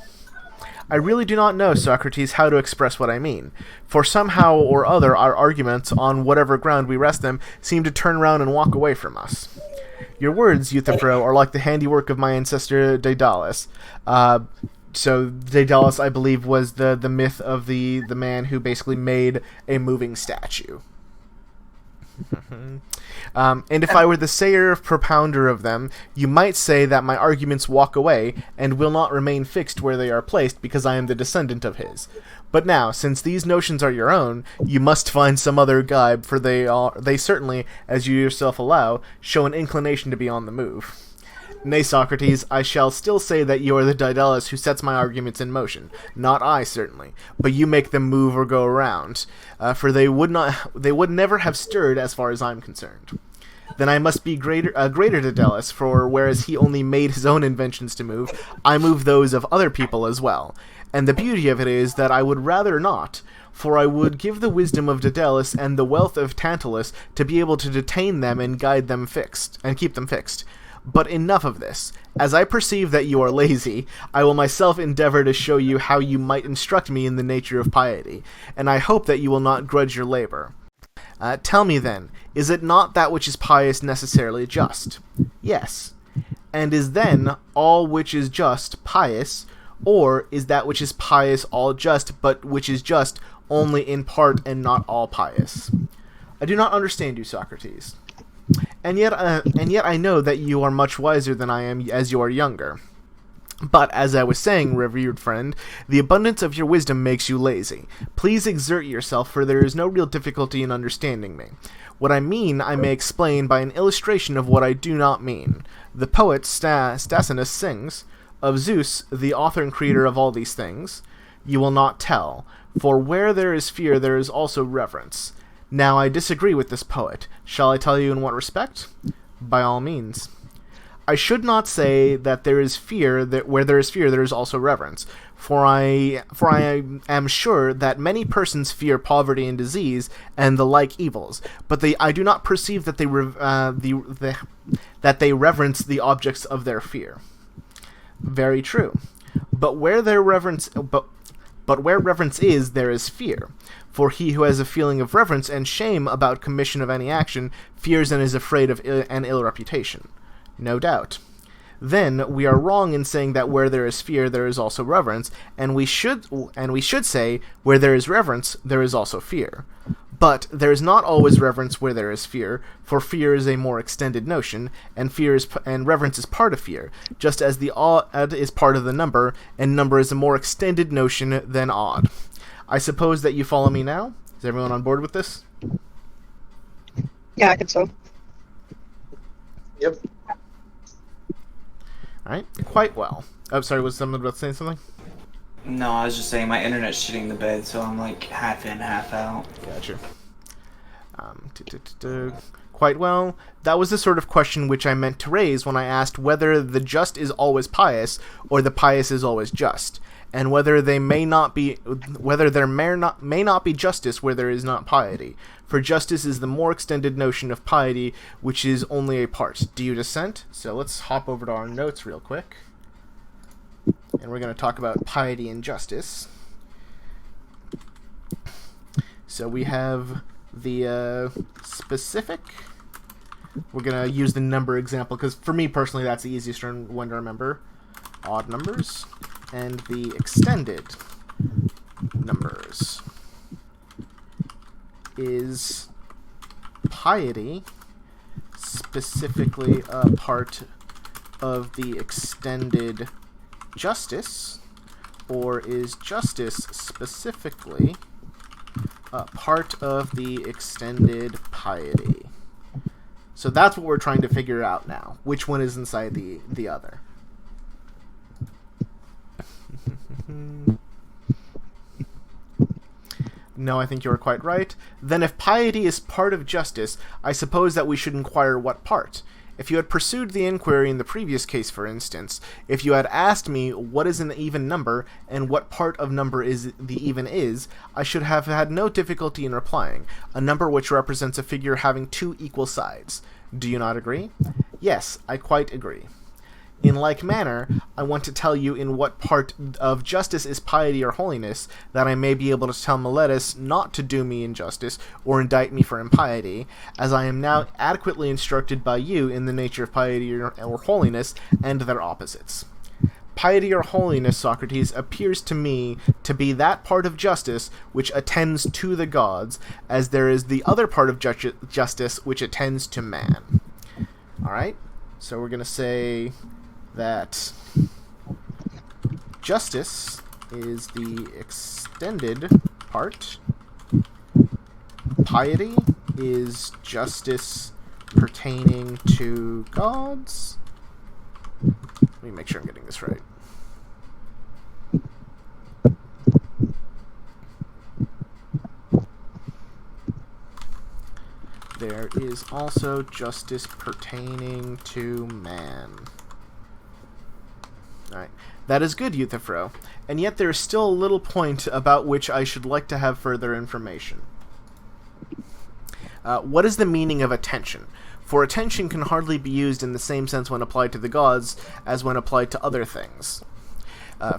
I really do not know, Socrates, how to express what I mean, for somehow or other our arguments, on whatever ground we rest them, seem to turn round and walk away from us. Your words, Euthyphro, are like the handiwork of my ancestor Daedalus. So Daedalus, I believe, was the myth of the man who basically made a moving statue. And if I were the sayer of propounder of them, you might say that my arguments walk away, and will not remain fixed where they are placed, because I am the descendant of his. But now, since these notions are your own, you must find some other guide, for they certainly, as you yourself allow, show an inclination to be on the move. Nay, Socrates, I shall still say that you are the Daedalus who sets my arguments in motion. Not I, certainly, but you make them move or go around, for they would never have stirred as far as I'm concerned. Then I must be greater Daedalus, for whereas he only made his own inventions to move, I move those of other people as well. And the beauty of it is that I would rather not, for I would give the wisdom of Daedalus and the wealth of Tantalus to be able to detain them and guide them fixed, and keep them fixed. But enough of this. As I perceive that you are lazy, I will myself endeavor to show you how you might instruct me in the nature of piety, and I hope that you will not grudge your labor. Tell me then, is it not that which is pious necessarily just? Yes. And is then all which is just pious, or is that which is pious all just, but which is just only in part and not all pious? I do not understand you, Socrates. And yet I know that you are much wiser than I am as you are younger. But, as I was saying, revered friend, the abundance of your wisdom makes you lazy. Please exert yourself, for there is no real difficulty in understanding me. What I mean I may explain by an illustration of what I do not mean. The poet Stasinus sings, "Of Zeus, the author and creator of all these things, you will not tell, for where there is fear there is also reverence." Now, I disagree with this poet. Shall I tell you in what respect? By all means. I should not say that there is fear, that where there is fear there is also reverence, for I am sure that many persons fear poverty and disease and the like evils, but I do not perceive that they reverence the objects of their fear. Very true. But where reverence is, there is fear. For he who has a feeling of reverence and shame about commission of any action fears and is afraid of an ill reputation. No doubt. Then we are wrong in saying that where there is fear there is also reverence, and we should say where there is reverence there is also fear. But there is not always reverence where there is fear, for fear is a more extended notion, and reverence is part of fear, just as the odd is part of the number, and number is a more extended notion than odd. I suppose that you follow me now? Is everyone on board with this? Yeah, I think so. Yep. Alright, quite well. Oh, sorry, was someone about to say something? No, I was just saying my internet's shitting the bed, so I'm like half in, half out. Gotcha. Quite well. That was the sort of question which I meant to raise when I asked whether the just is always pious or the pious is always just, and whether there may not be justice where there is not piety. For justice is the more extended notion of piety, which is only a part. Do you dissent? So let's hop over to our notes real quick. And we're going to talk about piety and justice. So we have the specific. We're going to use the number example, because for me personally, that's the easiest one to remember. Odd numbers. And the extended numbers is piety specifically a part of the extended justice, or is justice specifically a part of the extended piety? So that's what we're trying to figure out now. Which one is inside the other? No, I think you are quite right. Then if piety is part of justice, I suppose that we should inquire what part. If you had pursued the inquiry in the previous case, for instance, if you had asked me what is an even number and what part of number is the even is, I should have had no difficulty in replying. A number which represents a figure having two equal sides. Do you not agree? Yes, I quite agree. In like manner, I want to tell you in what part of justice is piety or holiness, that I may be able to tell Meletus not to do me injustice or indict me for impiety, as I am now adequately instructed by you in the nature of piety or holiness and their opposites. Piety or holiness, Socrates, appears to me to be that part of justice which attends to the gods, as there is the other part of justice which attends to man. Alright, so we're going to say that justice is the extended part. Piety is justice pertaining to gods. Let me make sure I'm getting this right. There is also justice pertaining to man. Alright, that is good, Euthyphro, and yet there is still a little point about which I should like to have further information. What is the meaning of attention? For attention can hardly be used in the same sense when applied to the gods as when applied to other things.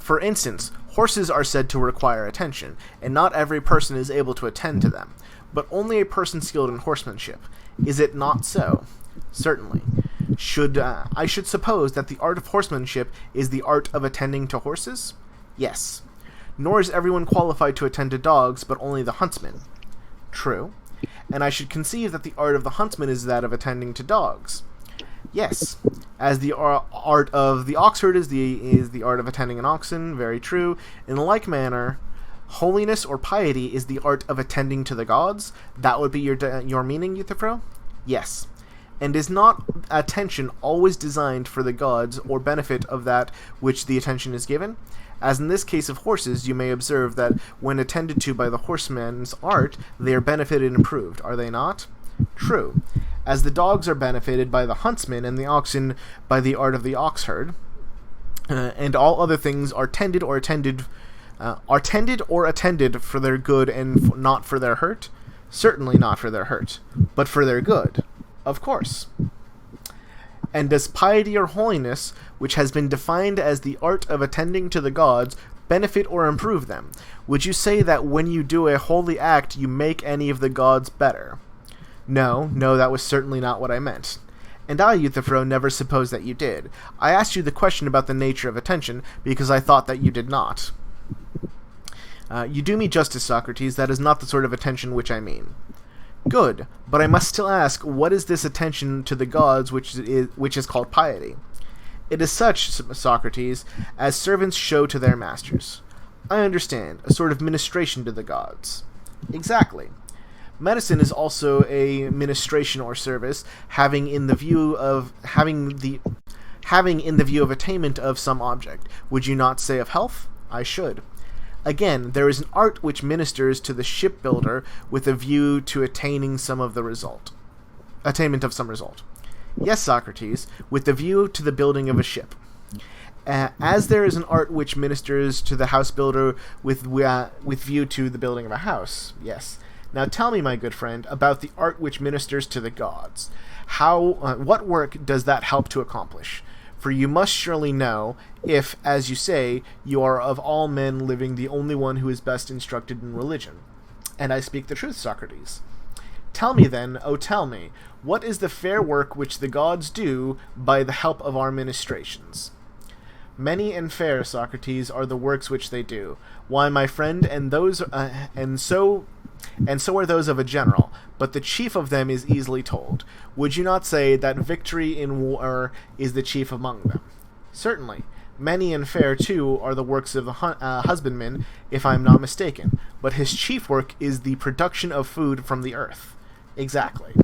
For instance, horses are said to require attention, and not every person is able to attend to them, but only a person skilled in horsemanship. Is it not so? Certainly. I should suppose that the art of horsemanship is the art of attending to horses? Yes. Nor is everyone qualified to attend to dogs, but only the huntsman. True. And I should conceive that the art of the huntsman is that of attending to dogs. Yes. As the art of the oxherd is the art of attending an oxen. Very true. In like manner, holiness or piety is the art of attending to the gods. That would be your meaning, Euthyphro? Yes. And is not attention always designed for the gods or benefit of that which the attention is given? As in this case of horses, you may observe that when attended to by the horseman's art, they are benefited and improved, are they not? True. As the dogs are benefited by the huntsman and the oxen by the art of the oxherd, and all other things are tended or attended for their good and not for their hurt? Certainly not for their hurt, but for their good. Of course. And does piety or holiness, which has been defined as the art of attending to the gods, benefit or improve them? Would you say that when you do a holy act, you make any of the gods better? No, that was certainly not what I meant. And I, Euthyphro, never supposed that you did. I asked you the question about the nature of attention, because I thought that you did not. You do me justice, Socrates. That is not the sort of attention which I mean. Good, but I must still ask, what is this attention to the gods which is called piety? It is such, Socrates, as servants show to their masters. I understand, a sort of ministration to the gods. Exactly. Medicine is also a ministration or service, having in the view of attainment of some object. Would you not say of health? I should. Again, there is an art which ministers to the shipbuilder with a view to attainment of some result. Yes, Socrates, with the view to the building of a ship. As there is an art which ministers to the house builder with view to the building of a house. Yes. Now tell me, my good friend, about the art which ministers to the gods. What work does that help to accomplish? For you must surely know, if, as you say, you are of all men living the only one who is best instructed in religion. And I speak the truth, Socrates. Tell me then, tell me, what is the fair work which the gods do by the help of our ministrations? Many and fair, Socrates, are the works which they do. Why, my friend, and so are those of a general, but the chief of them is easily told. Would you not say that victory in war is the chief among them? Certainly. Many and fair, too, are the works of the husbandman, if I am not mistaken, but his chief work is the production of food from the earth. Exactly.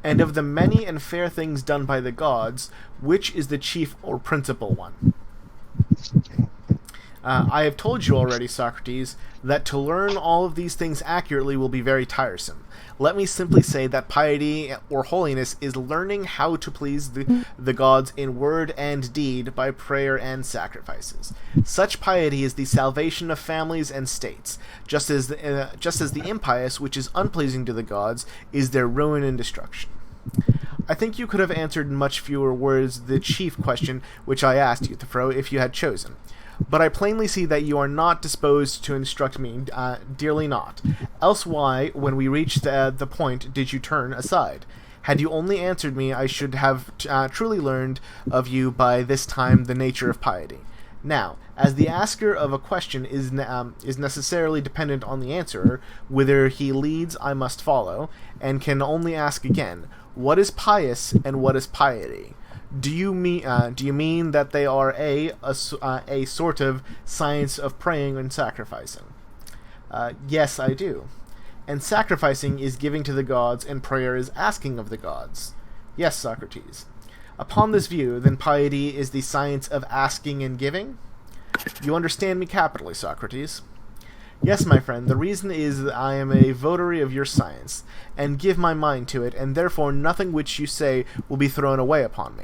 And of the many and fair things done by the gods, which is the chief or principal one? I have told you already, Socrates, that to learn all of these things accurately will be very tiresome. Let me simply say that piety or holiness is learning how to please the gods in word and deed by prayer and sacrifices. Such piety is the salvation of families and states, just as the impious, which is unpleasing to the gods, is their ruin and destruction. I think you could have answered in much fewer words the chief question which I asked, Euthyphro, if you had chosen. But I plainly see that you are not disposed to instruct me, dearly not. Else why, when we reached the point, did you turn aside? Had you only answered me, I should have truly learned of you by this time the nature of piety. Now, as the asker of a question is necessarily dependent on the answerer, whither he leads I must follow, and can only ask again, what is pious and what is piety? Do you mean that they are a sort of science of praying and sacrificing? Yes, I do. And sacrificing is giving to the gods, and prayer is asking of the gods. Yes, Socrates. Upon this view, then piety is the science of asking and giving? You understand me capitally, Socrates. Yes, my friend, the reason is that I am a votary of your science, and give my mind to it, and therefore nothing which you say will be thrown away upon me.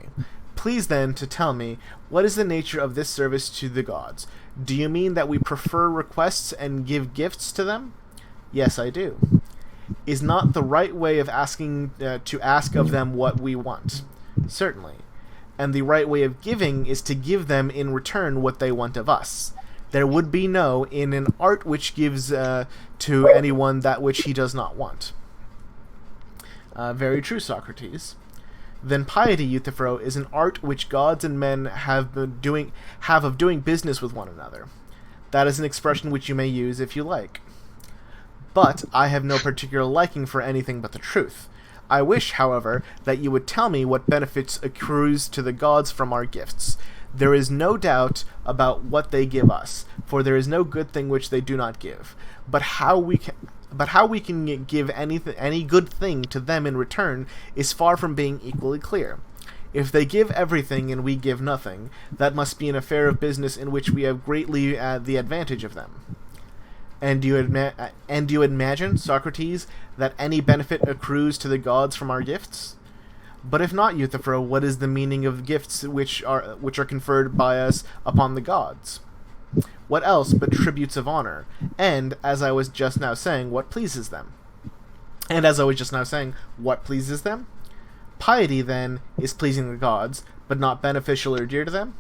Please then to tell me, what is the nature of this service to the gods? Do you mean that we prefer requests and give gifts to them? Yes, I do. Is not the right way of asking to ask of them what we want? Certainly. And the right way of giving is to give them in return what they want of us. There would be no in an art which gives to anyone that which he does not want. Very true, Socrates. Then piety, Euthyphro, is an art which gods and men have of doing business with one another. That is an expression which you may use if you like. But I have no particular liking for anything but the truth. I wish, however, that you would tell me what benefits accrues to the gods from our gifts. There is no doubt about what they give us, for there is no good thing which they do not give. But how we can give any good thing to them in return is far from being equally clear. If they give everything and we give nothing, that must be an affair of business in which we have greatly the advantage of them. And do you imagine, Socrates, that any benefit accrues to the gods from our gifts? But if not, Euthyphro, what is the meaning of gifts which are conferred by us upon the gods? What else but tributes of honor? And, as I was just now saying, what pleases them? Piety, then, is pleasing the gods, but not beneficial or dear to them?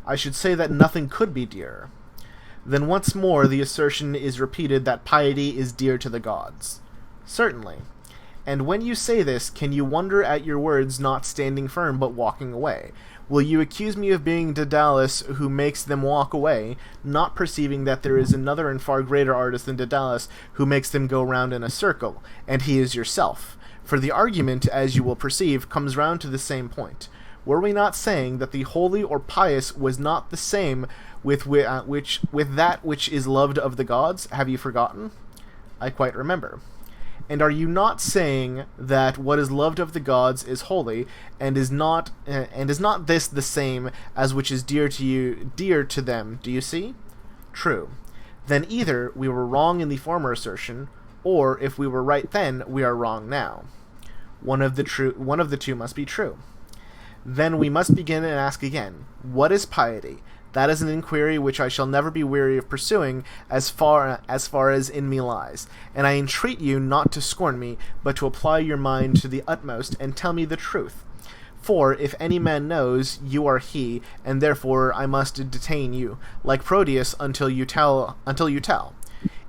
I should say that nothing could be dearer. Then once more the assertion is repeated that piety is dear to the gods. Certainly. And when you say this, can you wonder at your words not standing firm but walking away? Will you accuse me of being Daedalus who makes them walk away, not perceiving that there is another and far greater artist than Daedalus who makes them go round in a circle, and he is yourself? For the argument, as you will perceive, comes round to the same point. Were we not saying that the holy or pious was not the same with that which is loved of the gods? Have you forgotten? I quite remember. And are you not saying that what is loved of the gods is holy, and is not this the same as which is dear to them? Do you see? True. Then either we were wrong in the former assertion, or if we were right then, we are wrong now. One of the two must be true. Then we must begin and ask again, what is piety? That is an inquiry which I shall never be weary of pursuing as far as in me lies, and I entreat you not to scorn me, but to apply your mind to the utmost and tell me the truth. For if any man knows, you are he, and therefore I must detain you, like Proteus, until you tell.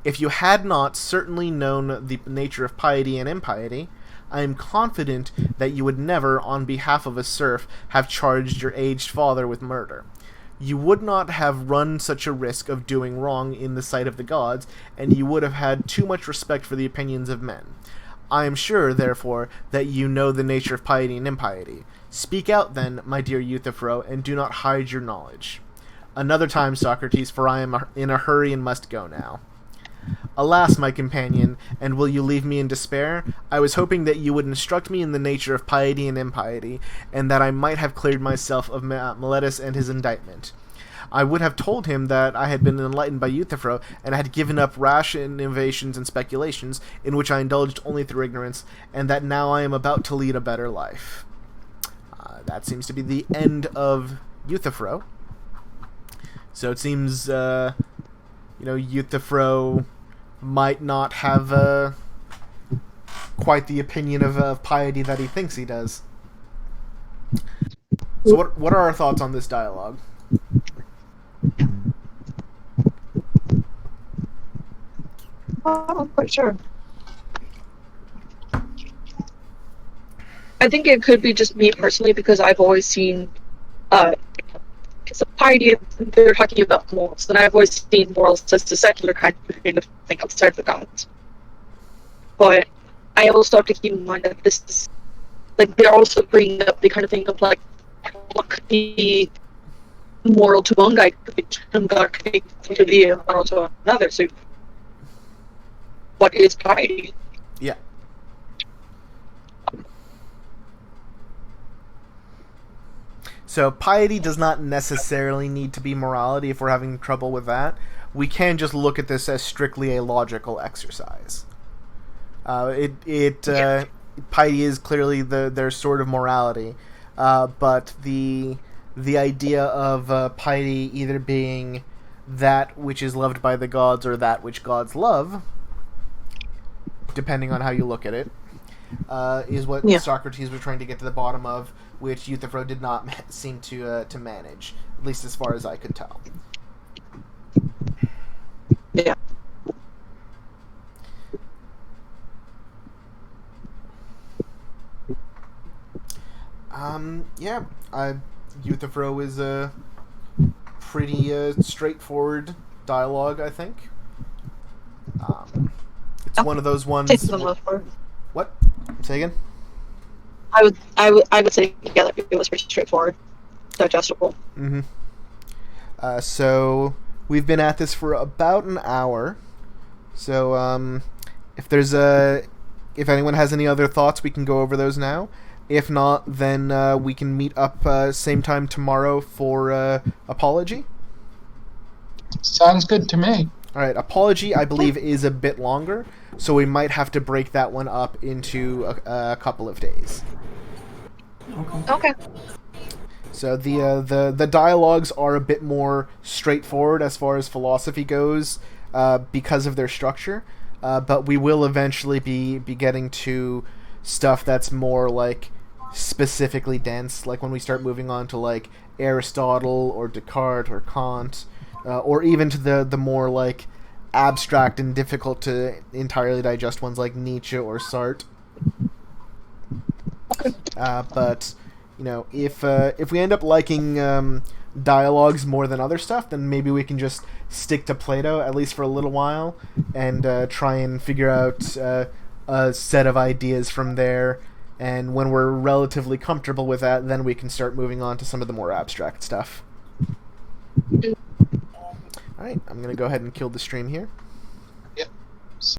If you had not certainly known the nature of piety and impiety, I am confident that you would never, on behalf of a serf, have charged your aged father with murder. You would not have run such a risk of doing wrong in the sight of the gods, and you would have had too much respect for the opinions of men. I am sure, therefore, that you know the nature of piety and impiety. Speak out, then, my dear Euthyphro, and do not hide your knowledge. Another time, Socrates, for I am in a hurry and must go now. Alas, my companion, and will you leave me in despair? I was hoping that you would instruct me in the nature of piety and impiety, and that I might have cleared myself of Miletus and his indictment. I would have told him that I had been enlightened by Euthyphro, and had given up rash innovations and speculations, in which I indulged only through ignorance, and that now I am about to lead a better life. That seems to be the end of Euthyphro. So it seems, Euthyphro might not have quite the opinion of piety that he thinks he does. So what are our thoughts on this dialogue? I'm not quite sure. I think it could be just me personally, because I've always seen it's a piety, they're talking about morals, and I've always seen morals as the secular kind of thing outside the gods. But I also have to keep in mind that this is, like, they're also bringing up the kind of thing of, like, what could be moral to one guy, could be to God, could be to be moral to another. So, what is piety? Yeah. So piety does not necessarily need to be morality if we're having trouble with that. We can just look at this as strictly a logical exercise. Piety is clearly their sort of morality, but the idea of piety either being that which is loved by the gods or that which gods love, depending on how you look at it, is what Socrates was trying to get to the bottom of, which Euthyphro did not seem to manage, at least as far as I could tell. Yeah. Euthyphro is a pretty straightforward dialogue, I think. It's one of those ones. Take the most part. What? Say again? I would say together it was pretty straightforward, digestible. Mm-hmm. So we've been at this for about an hour. So if anyone has any other thoughts, we can go over those now. If not, then we can meet up same time tomorrow for Apology. Sounds good to me. All right, Apology, I believe, is a bit longer, so we might have to break that one up into a couple of days. Okay. So the dialogues are a bit more straightforward as far as philosophy goes, because of their structure, but we will eventually be getting to stuff that's more like specifically dense, like when we start moving on to like Aristotle or Descartes or Kant, or even to the more like abstract and difficult to entirely digest ones like Nietzsche or Sartre. But if we end up liking dialogues more than other stuff, then maybe we can just stick to Plato at least for a little while and try and figure out a set of ideas from there. And when we're relatively comfortable with that, then we can start moving on to some of the more abstract stuff. Alright, I'm going to go ahead and kill the stream here.